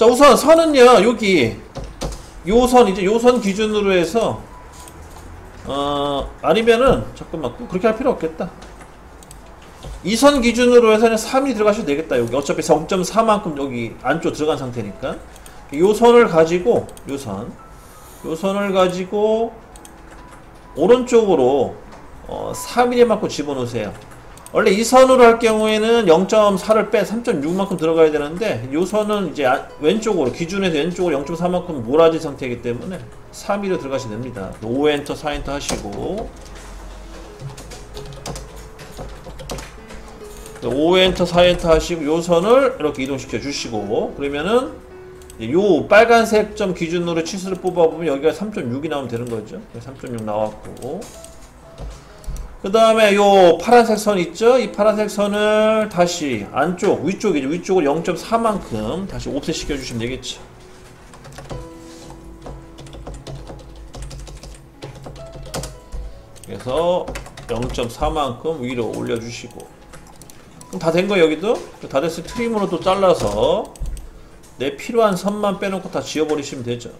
자, 우선 선은요, 여기 요선, 이제 요선 기준으로 해서 아니면은 잠깐만, 그렇게 할 필요 없겠다. 이 선 기준으로 해서는 3이 들어가셔도 되겠다. 여기 어차피 0.4만큼 여기 안쪽 들어간 상태니까 요 선을 가지고 요선을 가지고 오른쪽으로 4mm만큼 집어넣으세요. 원래 이 선으로 할 경우에는 0.4를 빼 3.6만큼 들어가야 되는데 요 선은 이제 왼쪽으로, 기준에서 왼쪽으로 0.4만큼 몰아진 상태이기 때문에 3mm로 들어가시면 됩니다. 5엔터 4엔터 하시고 5엔터 4엔터 하시고 요 선을 이렇게 이동시켜 주시고, 그러면은 요 빨간색 점 기준으로 치수를 뽑아보면 여기가 3.6이 나오면 되는 거죠. 3.6 나왔고, 그 다음에 요 파란색 선 있죠? 이 파란색 선을 다시 안쪽, 위쪽이죠. 위쪽으로 0.4만큼 다시 옵셋 시켜주시면 되겠죠. 그래서 0.4만큼 위로 올려주시고, 그럼 다 된 거예요. 여기도 다 됐을 때 트림으로 또 잘라서 내 필요한 선만 빼놓고 다 지워버리시면 되죠.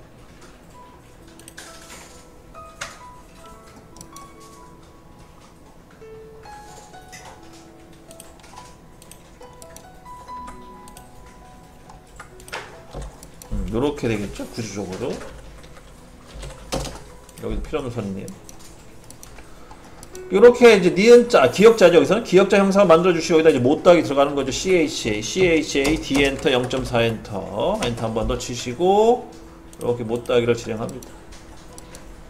요렇게 되겠죠? 구조적으로. 여기도 필요 없는 선이네요. 요렇게 이제 니은자, 기역자죠. 여기서는 기역자 형상을 만들어주시고 여기다 이제 못다하기 들어가는 거죠. CHA, D 엔터 0.4 엔터, 엔터 한 번 더 치시고 이렇게 못다하기를 진행합니다.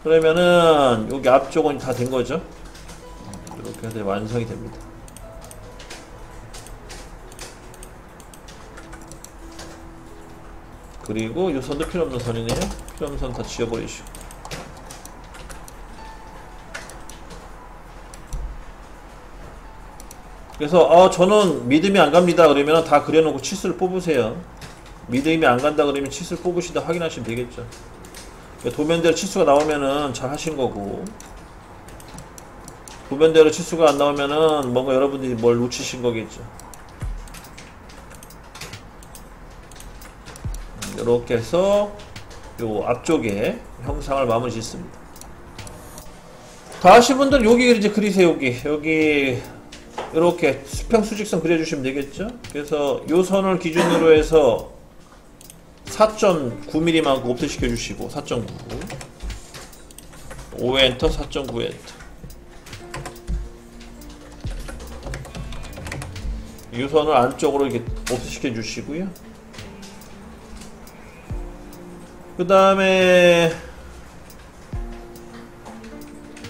그러면은 여기 앞쪽은 다 된 거죠. 이렇게 해서 완성이 됩니다. 그리고 이 선도 필요 없는 선이네요. 필요 없는 선 다 지워버리시고. 그래서 저는 믿음이 안 갑니다 그러면 다 그려놓고 치수를 뽑으세요. 믿음이 안 간다 그러면 치수를 뽑으시다 확인하시면 되겠죠. 도면대로 치수가 나오면은 잘 하신 거고, 도면대로 치수가 안 나오면은 뭔가 여러분들이 뭘 놓치신 거겠죠. 이렇게 해서 요 앞쪽에 형상을 마무리 짓습니다. 다 하신 분들은 여기 이제 그리세요. 여기 이렇게 수평 수직선 그려주시면 되겠죠. 그래서 요 선을 기준으로 해서 4.9mm만큼 옵셋 시켜주시고 4.9, 5엔터, 4.9엔터. 요 선을 안쪽으로 이렇게 옵셋 시켜주시고요. 그 다음에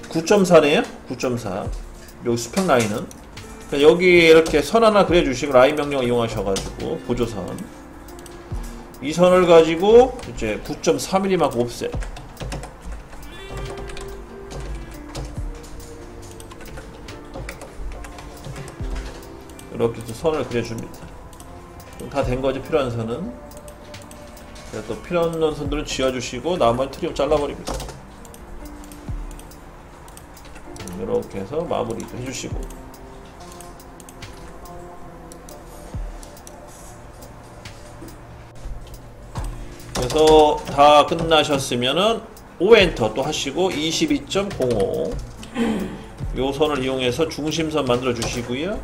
9.4네요. 9.4. 여기 수평 라인은 여기 이렇게 선 하나 그려주시고 라인 명령 이용하셔가지고 보조선, 이 선을 가지고 이제 9.4mm만큼 옵셋. 이렇게 선을 그려줍니다. 다 된 거죠. 필요한 선은. 또 필요 없는 선들은 지워주시고 나머지 트림 잘라버립니다. 이렇게 해서 마무리도 해주시고. 그래서 다 끝나셨으면은 5엔터 또 하시고 22.05 요 선을 이용해서 중심선 만들어 주시고요.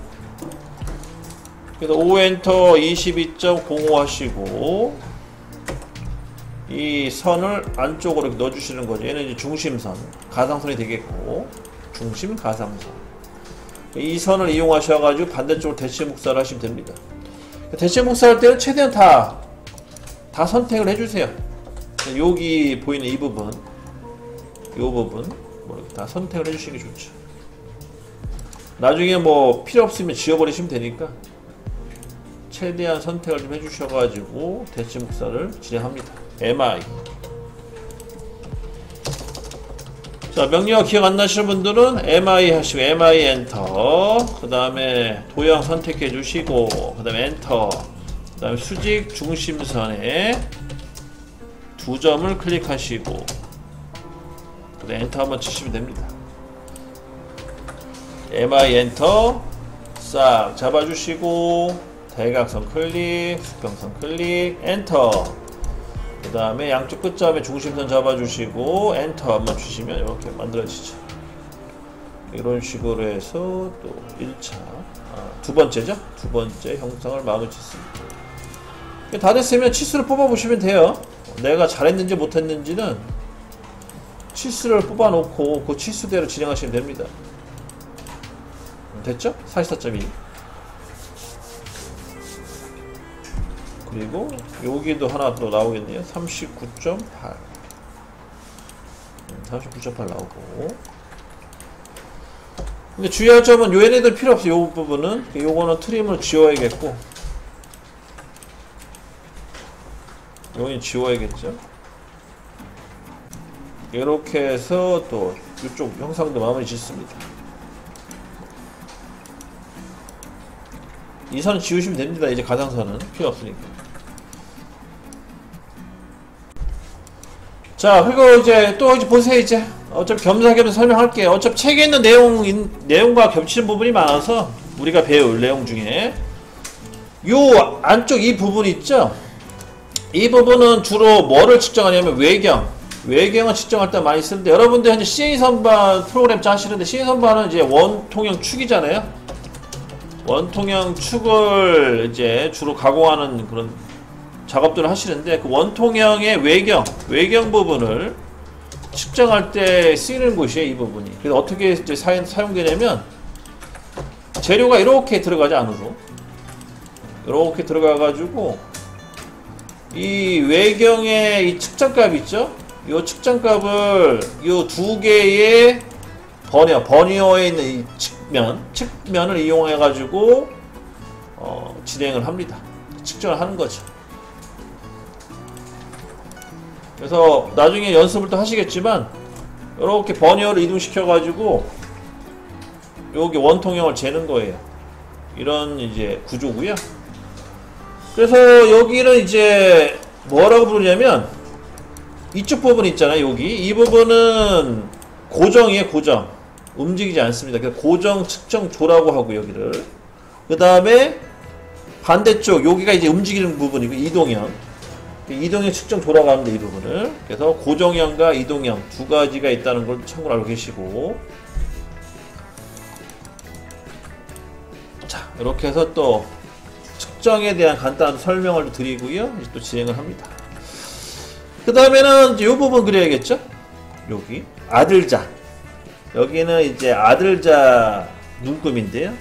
그래서 5엔터 22.05 하시고 이 선을 안쪽으로 넣어 주시는 거죠. 얘는 이제 중심선, 가상선이 되겠고, 중심 가상선. 이 선을 이용하셔가지고 반대쪽으로 대체 목살을 하시면 됩니다. 대체 목살 할 때는 최대한 다 선택을 해주세요. 여기 보이는 이 부분, 요 부분 다 선택을 해주시는 게 좋죠. 나중에 뭐 필요 없으면 지워버리시면 되니까 최대한 선택을 좀 해주셔가지고 대체 목살을 진행합니다. MI. 자, 명령 기억 안 나시는 분들은 MI 하시고 MI 엔터, 그 다음에 도형 선택해 주시고, 그 다음에 엔터, 그 다음에 수직 중심선에 두 점을 클릭하시고, 그 다음에 엔터 한번 치시면 됩니다. MI 엔터 싹 잡아주시고 대각선 클릭, 수평선 클릭, 엔터. 그 다음에 양쪽 끝점에 중심선 잡아주시고 엔터 한번 주시면 이렇게 만들어지죠. 이런 식으로 해서 또 1차, 두 번째죠? 두 번째 형상을 마무리 짓습니다. 다 됐으면 치수를 뽑아보시면 돼요. 내가 잘했는지 못했는지는 치수를 뽑아놓고 그 치수대로 진행하시면 됩니다. 됐죠? 44.2. 그리고 여기도 하나 또 나오겠네요. 39.8 39.8 나오고. 근데 주의할 점은 요 얘네들 필요 없어요. 요 부분은 요거는 트림을 지워야겠고 요건 지워야겠죠. 이렇게 해서 또 이쪽 형상도 마무리 짓습니다. 이 선은 지우시면 됩니다. 이제 가상선은 필요 없으니까. 자, 그리고 이제 또 이제 보세요. 이제 어차피 겸사겸사 설명할게요. 어차피 책에 있는 내용과 겹치는 부분이 많아서 우리가 배울 내용 중에 요 안쪽 이 부분 있죠? 이 부분은 주로 뭐를 측정하냐면 외경을 측정할 때 많이 쓰는데, 여러분들 현재 CA 선반 프로그램 짜시는데 CA 선반은 이제 원통형 축이잖아요. 원통형 축을 이제 주로 가공하는 그런 작업들을 하시는데, 그 원통형의 외경 부분을 측정할 때 쓰이는 곳이에요, 이 부분이. 그래서 어떻게 이제 사용되냐면, 재료가 이렇게 들어가지 안으로. 이렇게 들어가가지고, 이 외경의 이 측정값 있죠? 이 측정값을 이 두 개의 버니어에 있는 이 측면을 이용해가지고, 진행을 합니다. 측정을 하는 거죠. 그래서 나중에 연습을 또 하시겠지만 이렇게 버니어를 이동시켜가지고 여기 원통형을 재는 거예요. 이런 이제 구조고요. 그래서 여기는 이제 뭐라고 부르냐면 이쪽 부분 있잖아요. 여기 이 부분은 고정이에요. 고정. 움직이지 않습니다. 그래서 고정 측정조라고 하고 여기를. 그 다음에 반대쪽 여기가 이제 움직이는 부분이고 이동형. 이동형 측정 돌아가는데 이 부분을. 그래서 고정형과 이동형 두 가지가 있다는 걸 참고로 알고 계시고. 자, 이렇게 해서 또 측정에 대한 간단한 설명을 드리고요. 이제 또 진행을 합니다. 그 다음에는 이제 이 부분 그려야겠죠? 여기 아들자. 여기는 이제 아들자 눈금인데요.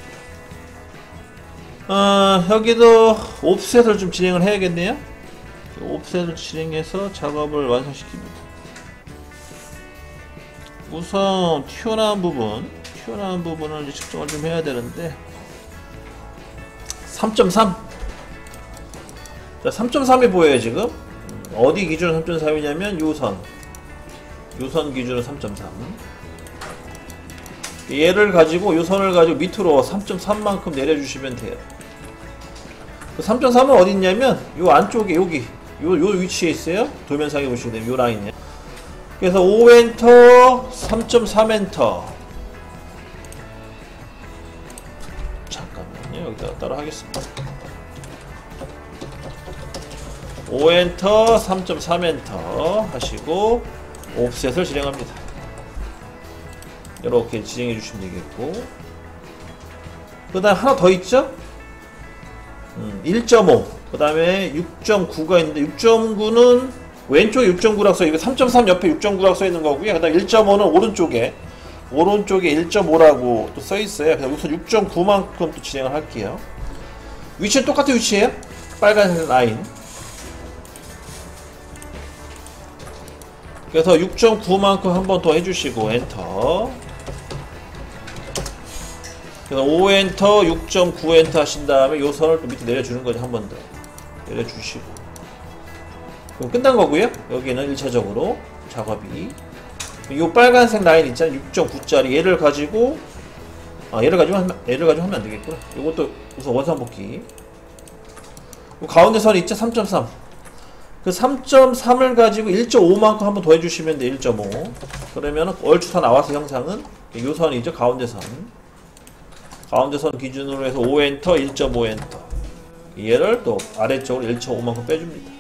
여기도 옵셋을 좀 진행을 해야겠네요. 옵셋을 진행해서 작업을 완성시킵니다. 우선 튀어나온 부분을 이제 측정을 좀 해야 되는데 3.3. 자, 3.3이 보여요. 지금 어디 기준으로 3.3이냐면 요선 기준으로 3.3. 얘를 가지고 요선을 가지고 밑으로 3.3만큼 내려주시면 돼요. 3.3은 어디 있냐면 요 안쪽에 요 위치에 있어요. 도면상에 보시면 돼요. 요 라인이에요. 그래서 5엔터 3.3엔터. 잠깐만요. 여기다가 따라 하겠습니다. 5엔터 3.3엔터 하시고 옵셋을 진행합니다. 이렇게 진행해 주시면 되겠고, 그 다음 하나 더 있죠? 1.5. 그 다음에 6.9가 있는데 6.9는 왼쪽에 6.9라고 써있고 3.3 옆에 6.9라고 써있는 거고요. 그 다음 1.5는 오른쪽에 1.5라고 또 써있어요. 그래서 우선 6.9만큼 또 진행을 할게요. 위치는 똑같은 위치예요. 빨간색 라인. 그래서 6.9만큼 한 번 더 해주시고 엔터. 그래서 5엔터 6.9엔터 하신 다음에 요 선을 또 밑에 내려주는 거죠. 한 번 더 내려주시고, 그럼 끝난 거고요. 여기는 1차적으로 작업이 요 빨간색 라인 있잖아요. 6.9짜리 얘를 가지고 하면 안 되겠구나. 요것도 우선 원상복귀. 요 가운데 선 있죠? 3.3. 그 3.3을 가지고 1.5만큼 한번 더 해주시면 돼. 1.5. 그러면은 얼추 다 나와서 형상은 요 선이죠. 가운데 선 기준으로 해서 5엔터 1.5엔터. 얘를 또 아래쪽으로 1.5만큼 빼줍니다.